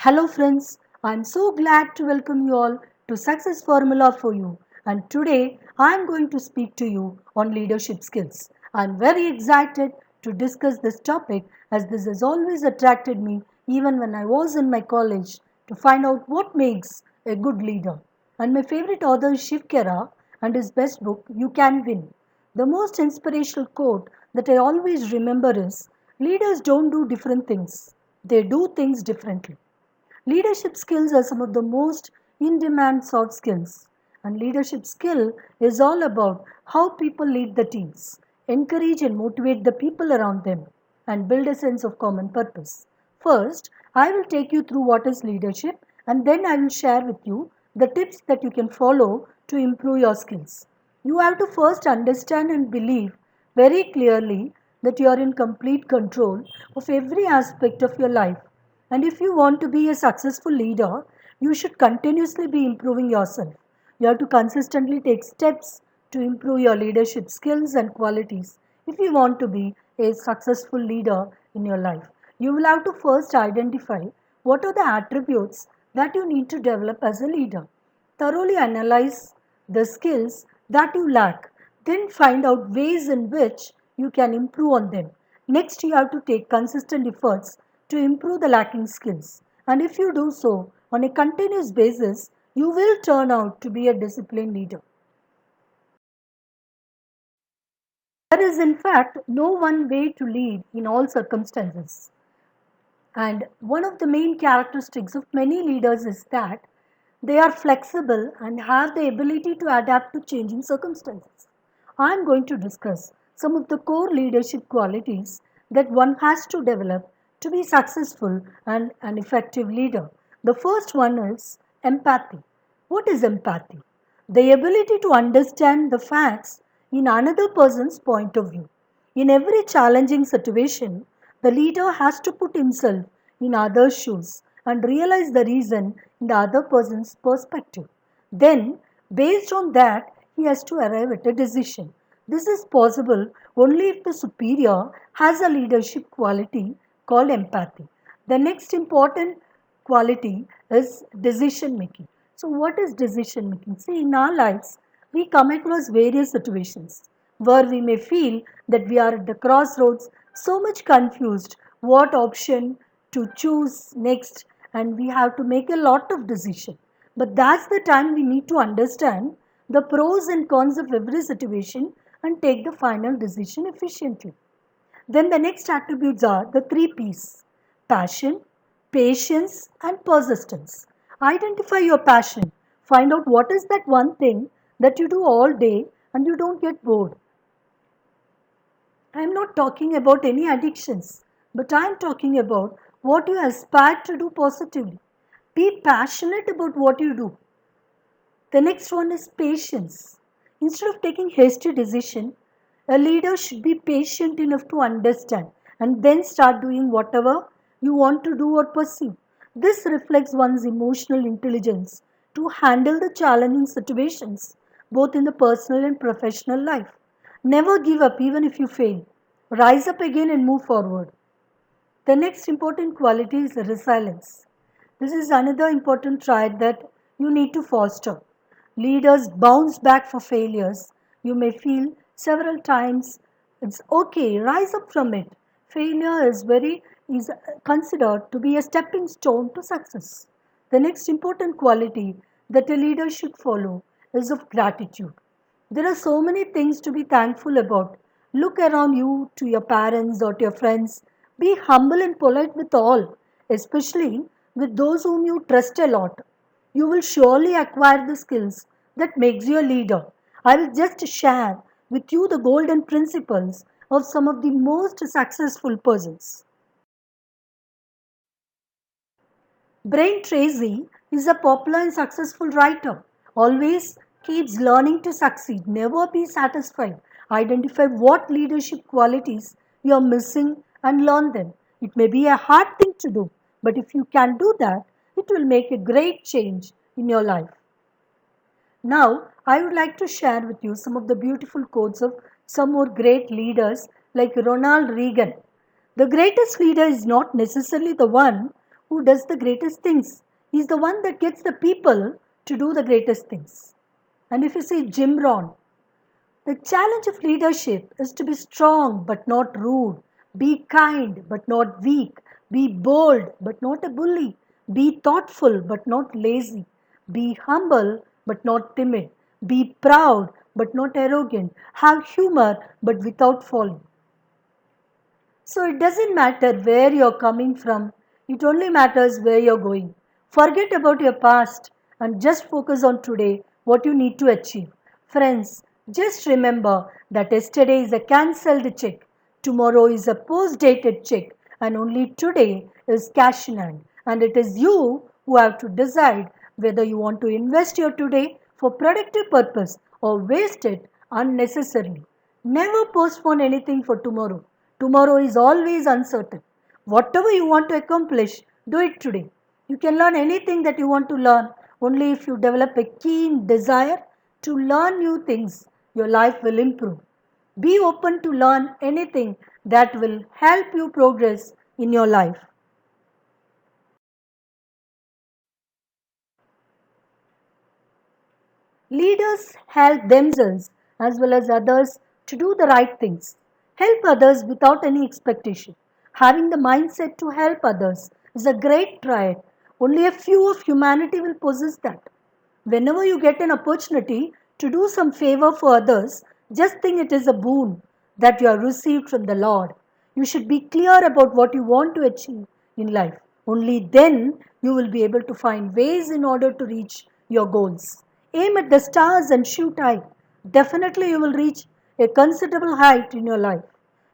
Hello friends, I'm so glad to welcome you all to Success Formula for You. And today I'm going to speak to you on leadership skills. I'm very excited to discuss this topic as this has always attracted me even when I was in my college to find out what makes a good leader. And my favorite author is Shiv Khera and his best book You Can Win. The most inspirational quote that I always remember is leaders don't do different things, they do things differently. Leadership skills are some of the most in demand soft skills. And leadership skill is all about how people lead the teams, encourage and motivate the people around them, and build a sense of common purpose. First, I will take you through what is leadership, and then I will share with you the tips that you can follow to improve your skills. You have to first understand and believe very clearly that you are in complete control of every aspect of your life, and if you want to be a successful leader, you should continuously be improving yourself. You have to consistently take steps to improve your leadership skills and qualities if you want to be a successful leader in your life. You will have to first identify what are the attributes that you need to develop as a leader. Thoroughly analyze the skills that you lack, then find out ways in which you can improve on them. Next, you have to take consistent efforts to improve the lacking skills. And if you do so on a continuous basis, you will turn out to be a disciplined leader. There is, in fact, no one way to lead in all circumstances. And one of the main characteristics of many leaders is that they are flexible and have the ability to adapt to changing circumstances. I am going to discuss some of the core leadership qualities that one has to develop to be successful and an effective leader. The first one is empathy. What is empathy? The ability to understand the facts in another person's point of view. In every challenging situation, the leader has to put himself in others' shoes and realize the reason in the other person's perspective. Then, based on that, he has to arrive at a decision. This is possible only if the superior has a leadership quality called empathy. The next important quality is decision making. So, what is decision making? See, in our lives, we come across various situations where we may feel that we are at the crossroads, so much confused what option to choose next, and we have to make a lot of decision. But that's the time we need to understand the pros and cons of every situation and take the final decision efficiently. Then the next attributes are the three P's: passion, patience, and persistence. Identify your passion. Find out what is that one thing that you do all day and you don't get bored. I am not talking about any addictions, but I am talking about what you aspire to do positively. Be passionate about what you do. The next one is patience. Instead of taking hasty decision, a leader should be patient enough to understand and then start doing whatever you want to do or pursue. This reflects one's emotional intelligence to handle the challenging situations both in the personal and professional life. Never give up even if you fail. Rise up again and move forward. The next important quality is resilience. This is another important trait that you need to foster. Leaders bounce back for failures. You may feel several times it's okay, rise up from it. Failure is considered to be a stepping stone to success. The next important quality that a leader should follow is of gratitude. There are so many things to be thankful about. Look around you to your parents or to your friends. Be humble and polite with all, especially with those whom you trust a lot. You will surely acquire the skills that makes you a leader. I will just share with you the golden principles of some of the most successful persons. Brian Tracy is a popular and successful writer. Always keeps learning to succeed. Never be satisfied. Identify what leadership qualities you are missing and learn them. It may be a hard thing to do, but if you can do that, it will make a great change in your life. Now, I would like to share with you some of the beautiful quotes of some more great leaders like Ronald Reagan. The greatest leader is not necessarily the one who does the greatest things. He's the one that gets the people to do the greatest things. And if you see Jim Rohn, the challenge of leadership is to be strong but not rude, be kind but not weak, be bold but not a bully, be thoughtful but not lazy, be humble but not timid, be proud but not arrogant, have humor but without folly. So it doesn't matter where you're coming from, it only matters where you're going. Forget about your past and just focus on today, what you need to achieve. Friends, just remember that yesterday is a cancelled check, tomorrow is a post dated check, and only today is cash in hand. And it is you who have to decide whether you want to invest your today for productive purpose or waste it unnecessarily. Never postpone anything for tomorrow. Tomorrow is always uncertain. Whatever you want to accomplish, do it today. You can learn anything that you want to learn only if you develop a keen desire to learn new things. Your life will improve. Be open to learn anything that will help you progress in your life. Leaders help themselves as well as others to do the right things. Help others without any expectation. Having the mindset to help others is a great trait. Only a few of humanity will possess that. Whenever you get an opportunity to do some favor for others, just think it is a boon that you have received from the Lord. You should be clear about what you want to achieve in life. Only then you will be able to find ways in order to reach your goals. Aim at the stars and shoot high. Definitely you will reach a considerable height in your life.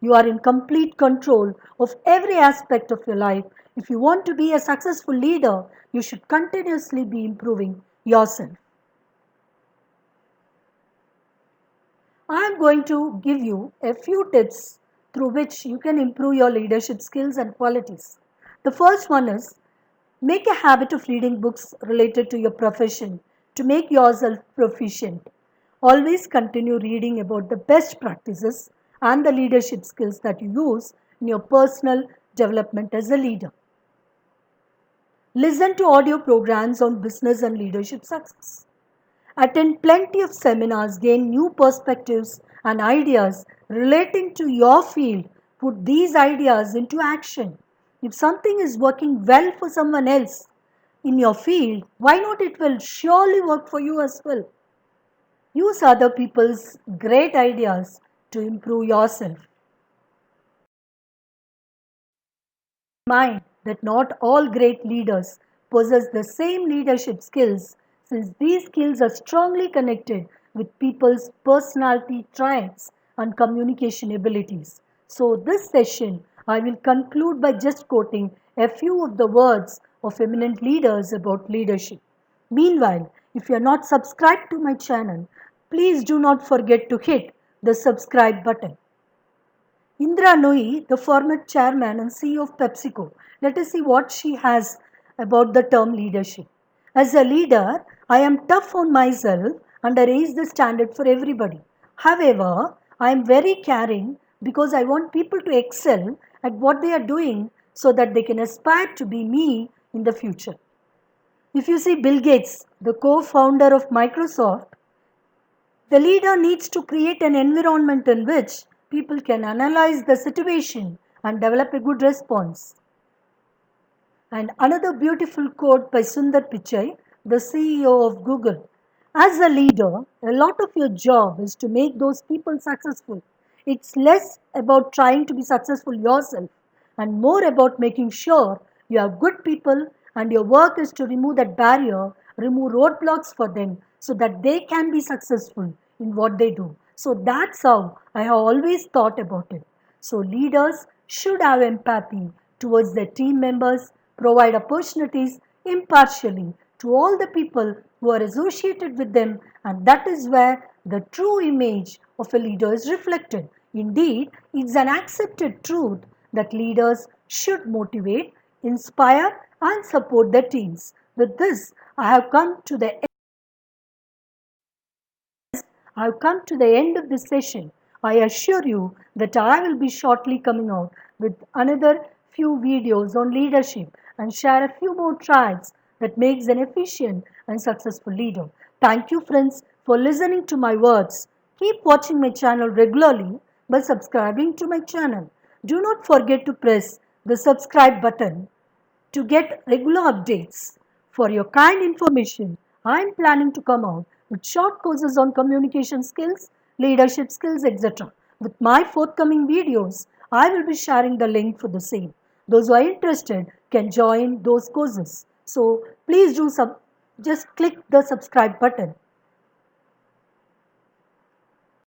You are in complete control of every aspect of your life. If you want to be a successful leader, you should continuously be improving yourself. I am going to give you a few tips through which you can improve your leadership skills and qualities. The first one is make a habit of reading books related to your profession to make yourself proficient. Always continue reading about the best practices and the leadership skills that you use in your personal development as a leader. Listen to audio programs on business and leadership success. Attend plenty of seminars, gain new perspectives and ideas relating to your field. Put these ideas into action. If something is working well for someone else in your field, why not it will surely work for you as well. Use other people's great ideas to improve yourself. Mind that not all great leaders possess the same leadership skills, since these skills are strongly connected with people's personality traits and communication abilities. So, this session I will conclude by just quoting a few of the words of eminent leaders about leadership. Meanwhile, if you are not subscribed to my channel, please do not forget to hit the subscribe button. Indra Nooyi, the former chairman and CEO of PepsiCo. Let us see what she has about the term leadership. As a leader, I am tough on myself and I raise the standard for everybody. However, I am very caring because I want people to excel at what they are doing so that they can aspire to be me in the future. If you see Bill Gates, the co-founder of Microsoft, the leader needs to create an environment in which people can analyze the situation and develop a good response. And another beautiful quote by Sundar Pichai, the CEO of Google. As a leader, a lot of your job is to make those people successful. It's less about trying to be successful yourself and more about making sure you have good people, and your work is to remove that barrier, remove roadblocks for them so that they can be successful in what they do. So that's how I have always thought about it. So leaders should have empathy towards their team members, provide opportunities impartially to all the people who are associated with them, and that is where the true image of a leader is reflected. Indeed, it's an accepted truth that leaders should motivate, inspire, and support their teams. With this, I have come to the end of this session. I assure you that I will be shortly coming out with another few videos on leadership and share a few more traits that makes an efficient and successful leader. Thank you friends for listening to my words. Keep watching my channel regularly by subscribing to my channel. Do not forget to press the subscribe button to get regular updates. For your kind information, I am planning to come out with short courses on communication skills, leadership skills, etc. With my forthcoming videos, I will be sharing the link for the same. Those who are interested can join those courses. So please just click the subscribe button